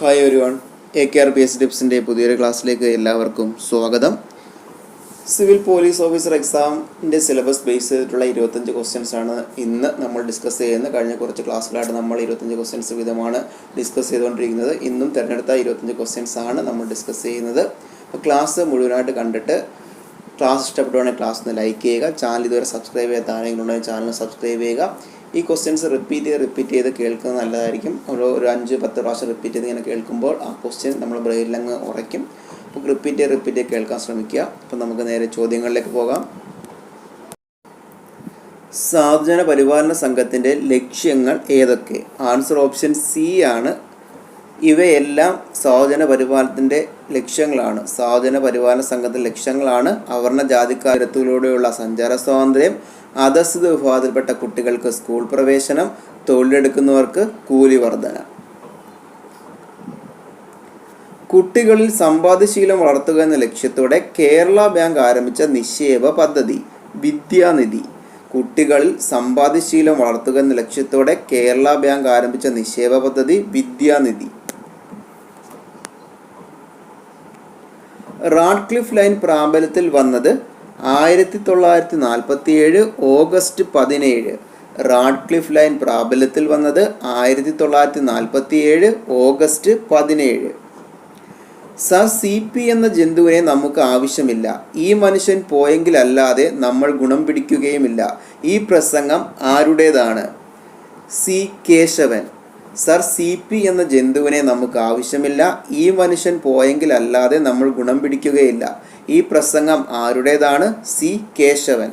Hi everyone, AKRPS ടിപ്സിൻ്റെ പുതിയൊരു ക്ലാസ്സിലേക്ക് എല്ലാവർക്കും സ്വാഗതം. സിവിൽ പോലീസ് ഓഫീസർ എക്സാമിൻ്റെ സിലബസ് ബേസ് ചെയ്തിട്ടുള്ള 25 ക്വസ്റ്റ്യൻസ് ആണ് ഇന്ന് നമ്മൾ ഡിസ്കസ് ചെയ്യുന്നത്. കഴിഞ്ഞ കുറച്ച് ക്ലാസ്സിലായിട്ട് നമ്മൾ 25 ക്വസ്റ്റ്യൻസ് വിധമാണ് ഡിസ്കസ് ചെയ്തുകൊണ്ടിരിക്കുന്നത്. ഇന്നും തിരഞ്ഞെടുത്ത 25 ക്വസ്റ്റ്യൻസ് ആണ് നമ്മൾ ഡിസ്കസ് ചെയ്യുന്നത്. അപ്പോൾ ക്ലാസ് മുഴുവനായിട്ട് കണ്ടിട്ട് ക്ലാസ് ഇഷ്ടപ്പെട്ടുവാണെങ്കിൽ ക്ലാസ് ഒന്ന് ലൈക്ക് ചെയ്യുക. ചാനൽ ഇതുവരെ സബ്സ്ക്രൈബ് ചെയ്യാത്ത ആരെങ്കിലും ഉണ്ടെങ്കിൽ ചാനൽ സബ്സ്ക്രൈബ് ചെയ്യുക. ഈ ക്വസ്റ്റ്യൻസ് റിപ്പീറ്റ് ചെയ്ത് കേൾക്കുന്നത് നല്ലതായിരിക്കും. ഒരു 5-10 പ്രാവശ്യം റിപ്പീറ്റ് ചെയ്ത് ഇങ്ങനെ കേൾക്കുമ്പോൾ ആ ക്വസ്റ്റ്യൻ നമ്മൾ ബ്രെയിനിലങ്ങ് ഉറയ്ക്കും. അപ്പോൾ റിപ്പീറ്റ് ചെയ്ത് കേൾക്കാൻ ശ്രമിക്കുക. അപ്പോൾ നമുക്ക് നേരെ ചോദ്യങ്ങളിലേക്ക് പോകാം. സാധുജന പരിപാലന സംഘത്തിൻ്റെ ലക്ഷ്യങ്ങൾ ഏതൊക്കെ? ആൻസർ ഓപ്ഷൻ സി ആണ്. ഇവയെല്ലാം സാധുജന പരിപാലനത്തിൻ്റെ ലക്ഷ്യങ്ങളാണ്. സാധുജന പരിപാലന സംഘത്തിൻ്റെ ലക്ഷ്യങ്ങളാണ് അവർണ ജാതിക്കാരത്തിലൂടെയുള്ള സഞ്ചാര സ്വാതന്ത്ര്യം, അധസ്ഥിത വിഭാഗത്തിൽപ്പെട്ട കുട്ടികൾക്ക് സ്കൂൾ പ്രവേശനം, തൊഴിലെടുക്കുന്നവർക്ക് കൂലി വർധന. കുട്ടികളിൽ സമ്പാദ്യശീലം വളർത്തുക എന്ന ലക്ഷ്യത്തോടെ കേരള ബാങ്ക് ആരംഭിച്ച നിക്ഷേപ പദ്ധതി വിദ്യാനിധി. കുട്ടികളിൽ സമ്പാദ്യശീലം വളർത്തുക എന്ന ലക്ഷ്യത്തോടെ കേരള ബാങ്ക് ആരംഭിച്ച നിക്ഷേപ പദ്ധതി വിദ്യാനിധി. റാഡ്ക്ലിഫ് ലൈൻ പ്രാബല്യത്തിൽ വന്നത് 1947 ഓഗസ്റ്റ് 17. റാഡ്ക്ലിഫ് ലൈൻ പ്രാബല്യത്തിൽ വന്നത് 1947 ഓഗസ്റ്റ് 17. സർ, CP എന്ന ജന്തുവിനെ നമുക്ക് ആവശ്യമില്ല. ഈ മനുഷ്യൻ പോയെങ്കിലല്ലാതെ നമ്മൾ ഗുണം പിടിക്കുകയുമില്ല. ഈ പ്രസംഗം ആരുടേതാണ്? സി കേശവൻ. സർ, CP എന്ന ജന്തുവിനെ നമുക്ക് ആവശ്യമില്ല. ഈ മനുഷ്യൻ പോയെങ്കിലല്ലാതെ നമ്മൾ ഗുണം പിടിക്കുകയില്ല. ഈ പ്രസംഗം ആരുടേതാണ്? സി കേശവൻ.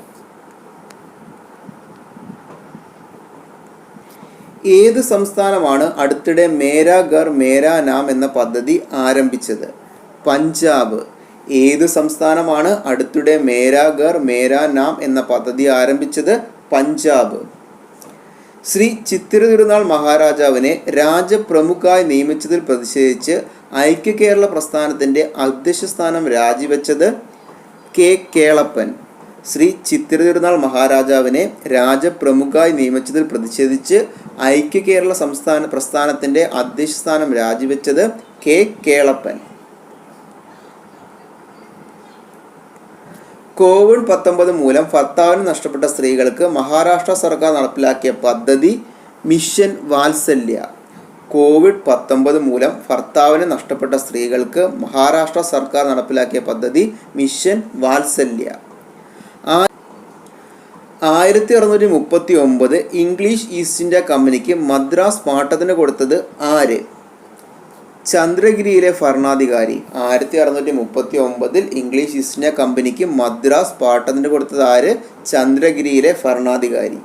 ഏത് സംസ്ഥാനമാണ് അടുത്തിടെ മേരാ ഘർ മേരാ നാം എന്ന പദ്ധതി ആരംഭിച്ചത്? പഞ്ചാബ്. ഏത് സംസ്ഥാനമാണ് അടുത്തിടെ മേരാ ഘർ മേരാ നാം എന്ന പദ്ധതി ആരംഭിച്ചത്? പഞ്ചാബ്. ശ്രീ ചിത്തിര തിരുനാൾ മഹാരാജാവിനെ രാജപ്രമുഖായി നിയമിച്ചതിൽ പ്രതിഷേധിച്ച് ഐക്യ കേരള പ്രസ്ഥാനത്തിൻ്റെ അധ്യക്ഷ സ്ഥാനം രാജിവെച്ചത് കെ കേളപ്പൻ. ശ്രീ ചിത്തിര തിരുനാൾ മഹാരാജാവിനെ രാജപ്രമുഖായി നിയമിച്ചതിൽ പ്രതിഷേധിച്ച് ഐക്യ കേരള പ്രസ്ഥാനത്തിൻ്റെ അധ്യക്ഷ സ്ഥാനം രാജിവെച്ചത് കെ കേളപ്പൻ. COVID-19 മൂലം ഭർത്താവിന് നഷ്ടപ്പെട്ട സ്ത്രീകൾക്ക് മഹാരാഷ്ട്ര സർക്കാർ നടപ്പിലാക്കിയ പദ്ധതി മിഷൻ വാത്സല്യ. COVID-19 മൂലം ഭർത്താവിന് നഷ്ടപ്പെട്ട സ്ത്രീകൾക്ക് മഹാരാഷ്ട്ര സർക്കാർ നടപ്പിലാക്കിയ പദ്ധതി മിഷൻ വാത്സല്യ. 1639 ഇംഗ്ലീഷ് ഈസ്റ്റ് ഇന്ത്യ കമ്പനിക്ക് മദ്രാസ് പാട്ടത്തിന് കൊടുത്തത് ആര്? ചന്ദ്രഗിരിയിലെ ഭരണാധികാരി. 1639 ഇംഗ്ലീഷ് ഈസ്റ്റ് ഇന്ത്യ കമ്പനിക്ക് മദ്രാസ് പാട്ടത്തിന് കൊടുത്തത് ആര്? ചന്ദ്രഗിരിയിലെ ഭരണാധികാരി.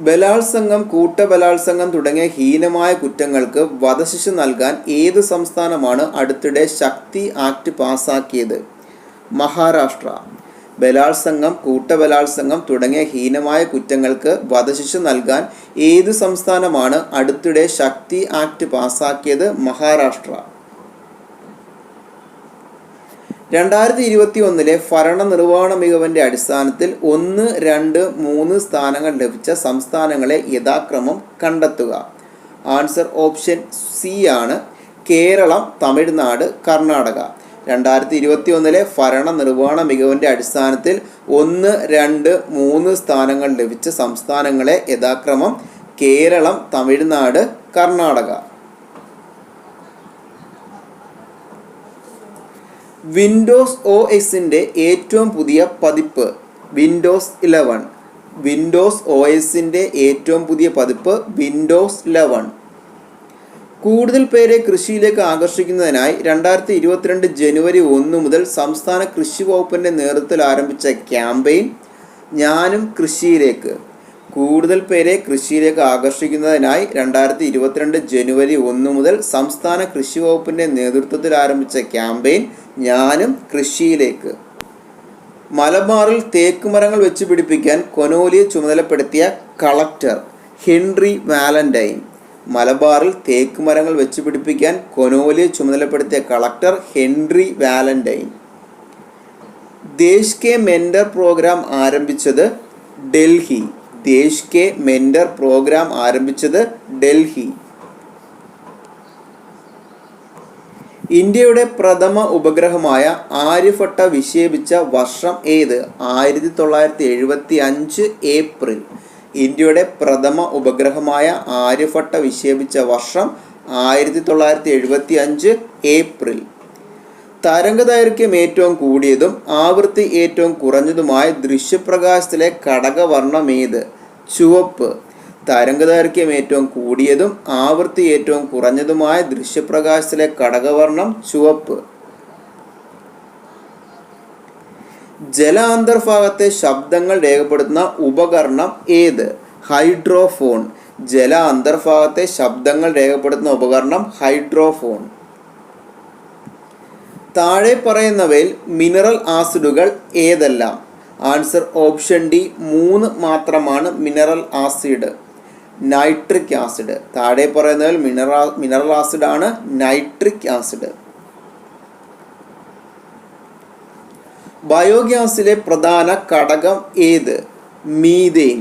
ബലാത്സംഗം, കൂട്ടബലാത്സംഗം തുടങ്ങിയ ഹീനമായ കുറ്റങ്ങൾക്ക് വധശിക്ഷ നൽകാൻ ഏത് സംസ്ഥാനമാണ് അടുത്തിടെ ശക്തി ആക്ട് പാസാക്കിയത്? മഹാരാഷ്ട്ര. ബലാത്സംഗം, കൂട്ടബലാത്സംഗം തുടങ്ങിയ ഹീനമായ കുറ്റങ്ങൾക്ക് വധശിക്ഷ നൽകാൻ ഏത് സംസ്ഥാനമാണ് അടുത്തിടെ ശക്തി ആക്ട് പാസാക്കിയത്? മഹാരാഷ്ട്ര. 2021 ഭരണനിർവഹണ മികവിൻ്റെ അടിസ്ഥാനത്തിൽ 1, 2, 3 സ്ഥാനങ്ങൾ ലഭിച്ച സംസ്ഥാനങ്ങളെ യഥാക്രമം കണ്ടെത്തുക. ആൻസർ ഓപ്ഷൻ സി ആണ്. കേരളം, തമിഴ്നാട്, കർണാടക. 2021 ഭരണനിർവഹണ മികവിൻ്റെ അടിസ്ഥാനത്തിൽ 1, 2, 3 സ്ഥാനങ്ങൾ ലഭിച്ച സംസ്ഥാനങ്ങളെ യഥാക്രമം കേരളം, തമിഴ്നാട്, കർണാടക. വിൻഡോസ് OSൻ്റെ ഏറ്റവും പുതിയ പതിപ്പ് വിൻഡോസ് 11. വിൻഡോസ് OSൻ്റെ ഏറ്റവും പുതിയ പതിപ്പ് വിൻഡോസ് 11. കൂടുതൽ പേരെ കൃഷിയിലേക്ക് ആകർഷിക്കുന്നതിനായി 2022 ജനുവരി 1 മുതൽ സംസ്ഥാന കൃഷി വകുപ്പിൻ്റെ നേതൃത്വത്തിൽ ആരംഭിച്ച ക്യാമ്പയിൻ ഞാനും കൃഷിയിലേക്ക്. കൂടുതൽ പേരെ കൃഷിയിലേക്ക് ആകർഷിക്കുന്നതിനായി 2022 ജനുവരി 1 മുതൽ സംസ്ഥാന കൃഷി വകുപ്പിൻ്റെ നേതൃത്വത്തിൽ ആരംഭിച്ച ക്യാമ്പയിൻ ഞാനും കൃഷിയിലേക്ക്. മലബാറിൽ തേക്ക് മരങ്ങൾ വെച്ച് പിടിപ്പിക്കാൻ കൊനോലിയെ ചുമതലപ്പെടുത്തിയ കളക്ടർ ഹെൻറി വാലന്റൈൻ. മലബാറിൽ തേക്ക് മരങ്ങൾ വെച്ച് പിടിപ്പിക്കാൻ കൊനോലിയെ ചുമതലപ്പെടുത്തിയ കളക്ടർ ഹെൻറി വാലന്റൈൻ. ദേശ് കെ മെൻഡർ പ്രോഗ്രാം ആരംഭിച്ചത് ഡൽഹി. ദേശ് കെ മെന്റർ പ്രോഗ്രാം ആരംഭിച്ചത് ഡൽഹി. ഇന്ത്യയുടെ പ്രഥമ ഉപഗ്രഹമായ ആര്യഭട്ട വിക്ഷേപിച്ച വർഷം ഏത്? 1975 ഏപ്രിൽ. ഇന്ത്യയുടെ പ്രഥമ ഉപഗ്രഹമായ ആര്യഭട്ട വിക്ഷേപിച്ച വർഷം 1975 ഏപ്രിൽ. തരംഗദൈർഘ്യം ഏറ്റവും കൂടിയതും ആവൃത്തി ഏറ്റവും കുറഞ്ഞതുമായ ദൃശ്യപ്രകാശത്തിലെ ഘടകവർണ്ണം ഏത്? ചുവപ്പ്. തരംഗദൈർഘ്യം ഏറ്റവും കൂടിയതും ആവൃത്തി ഏറ്റവും കുറഞ്ഞതുമായ ദൃശ്യപ്രകാശത്തിലെ ഘടകവർണ്ണം ചുവപ്പ്. ജലാന്തർഭാഗത്തെ ശബ്ദങ്ങൾ രേഖപ്പെടുത്തുന്ന ഉപകരണം ഏത്? ഹൈഡ്രോഫോൺ. ജലാന്തർഭാഗത്തെ ശബ്ദങ്ങൾ രേഖപ്പെടുത്തുന്ന ഉപകരണം ഹൈഡ്രോഫോൺ. താഴെ പറയുന്നവയിൽ മിനറൽ ആസിഡുകൾ ഏതെല്ലാം? ആൻസർ ഓപ്ഷൻ ഡി 3 മാത്രമാണ് മിനറൽ ആസിഡ്. Nitric acid. താഴെ പറയുന്നതിൽ മിനറൽ ആസിഡ് ആണ് നൈട്രിക് ആസിഡ്. ബയോഗ്യാസിലെ പ്രധാന ഘടകം ഏത്? മീഥെയ്ൻ.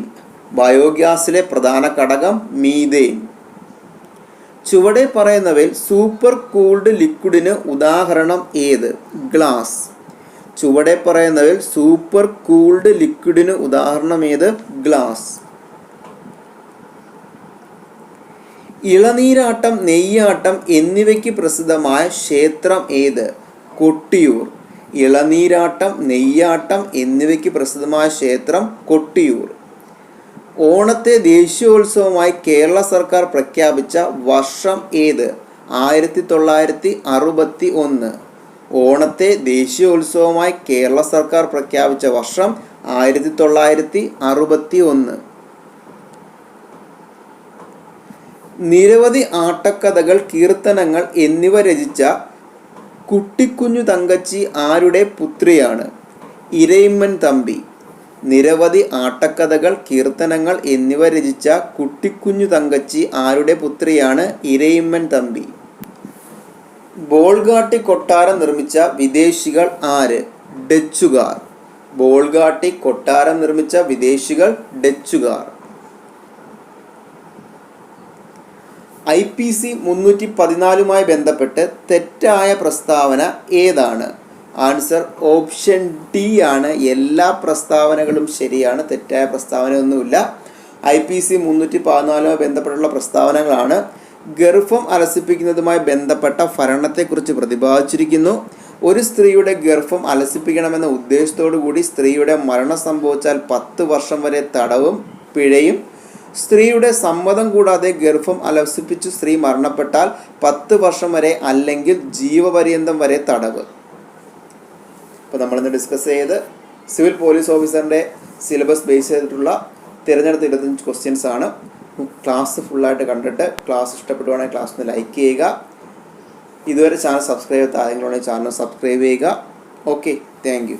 ബയോഗ്യാസിലെ പ്രധാന ഘടകം മീഥെയ്ൻ. ചുവടെ പറയുന്നവയിൽ സൂപ്പർ കൂൾഡ് ലിക്വിഡിന് ഉദാഹരണം ഏത്? ഗ്ലാസ്. ചുവടെ പറയുന്നവയിൽ സൂപ്പർ കൂൾഡ് ലിക്വിഡിന് ഉദാഹരണം ഏത്? ഗ്ലാസ്. ഇളനീരാട്ടം, നെയ്യാട്ടം എന്നിവയ്ക്ക് പ്രസിദ്ധമായ ക്ഷേത്രം ഏത്? കൊട്ടിയൂർ. ഇളനീരാട്ടം, നെയ്യാട്ടം എന്നിവയ്ക്ക് പ്രസിദ്ധമായ ക്ഷേത്രം കൊട്ടിയൂർ. ഓണത്തെ ദേശീയോത്സവമായി കേരള സർക്കാർ പ്രഖ്യാപിച്ച വർഷം ഏത്? 1961. ഓണത്തെ ദേശീയോത്സവമായി കേരള സർക്കാർ പ്രഖ്യാപിച്ച വർഷം 1961. നിരവധി ആട്ടക്കഥകൾ, കീർത്തനങ്ങൾ എന്നിവ രചിച്ച കുട്ടിക്കുഞ്ഞു തങ്കച്ചി ആരുടെ പുത്രിയാണ്? ഇരയിമ്മൻ തമ്പി. നിരവധി ആട്ടക്കഥകൾ, കീർത്തനങ്ങൾ എന്നിവ രചിച്ച കുട്ടിക്കുഞ്ഞു തങ്കച്ചി ആരുടെ പുത്രിയാണ്? ഇരയിമ്മൻ തമ്പി. ബോൾഗാട്ടി കൊട്ടാരം നിർമ്മിച്ച വിദേശികൾ ആര്? ഡച്ചുകാർ. ബോൾഗാട്ടി കൊട്ടാരം നിർമ്മിച്ച വിദേശികൾ ഡച്ചുകാർ. IPC 314 ബന്ധപ്പെട്ട് തെറ്റായ പ്രസ്താവന ഏതാണ്? ആൻസർ ഓപ്ഷൻ ഡി ആണ്. എല്ലാ പ്രസ്താവനകളും ശരിയാണ്, തെറ്റായ പ്രസ്താവനയൊന്നുമില്ല. IPC 314 ബന്ധപ്പെട്ടുള്ള പ്രസ്താവനകളാണ്. ഗർഭം അലസിപ്പിക്കുന്നതുമായി ബന്ധപ്പെട്ട ഭരണത്തെക്കുറിച്ച് പ്രതിപാദിച്ചിരിക്കുന്നു. ഒരു സ്ത്രീയുടെ ഗർഭം അലസിപ്പിക്കണമെന്ന ഉദ്ദേശത്തോടു കൂടി സ്ത്രീയുടെ മരണം സംഭവിച്ചാൽ 10 വർഷം വരെ തടവും പിഴയും. സ്ത്രീയുടെ സമ്മതം കൂടാതെ ഗർഭം അലസിപ്പിച്ചു സ്ത്രീ മരണപ്പെട്ടാൽ 10 വർഷം വരെ അല്ലെങ്കിൽ ജീവപര്യന്തം വരെ തടവ്. അപ്പോൾ നമ്മളിന്ന് ഡിസ്കസ് ചെയ്ത് സിവിൽ പോലീസ് ഓഫീസറിൻ്റെ സിലബസ് ബേസ് ചെയ്തിട്ടുള്ള തിരഞ്ഞെടുത്ത 25 ക്വസ്റ്റ്യൻസ് ആണ്. ക്ലാസ് ഫുള്ളായിട്ട് കണ്ടിട്ട് ക്ലാസ് ഇഷ്ടപ്പെടുവാണെങ്കിൽ ക്ലാസ് ഒന്ന് ലൈക്ക് ചെയ്യുക. ഇതുവരെ ചാനൽ സബ്സ്ക്രൈബ് ചെയ്യാത്ത ആരെങ്കിലും ചാനൽ സബ്സ്ക്രൈബ് ചെയ്യുക. Okay, thank you.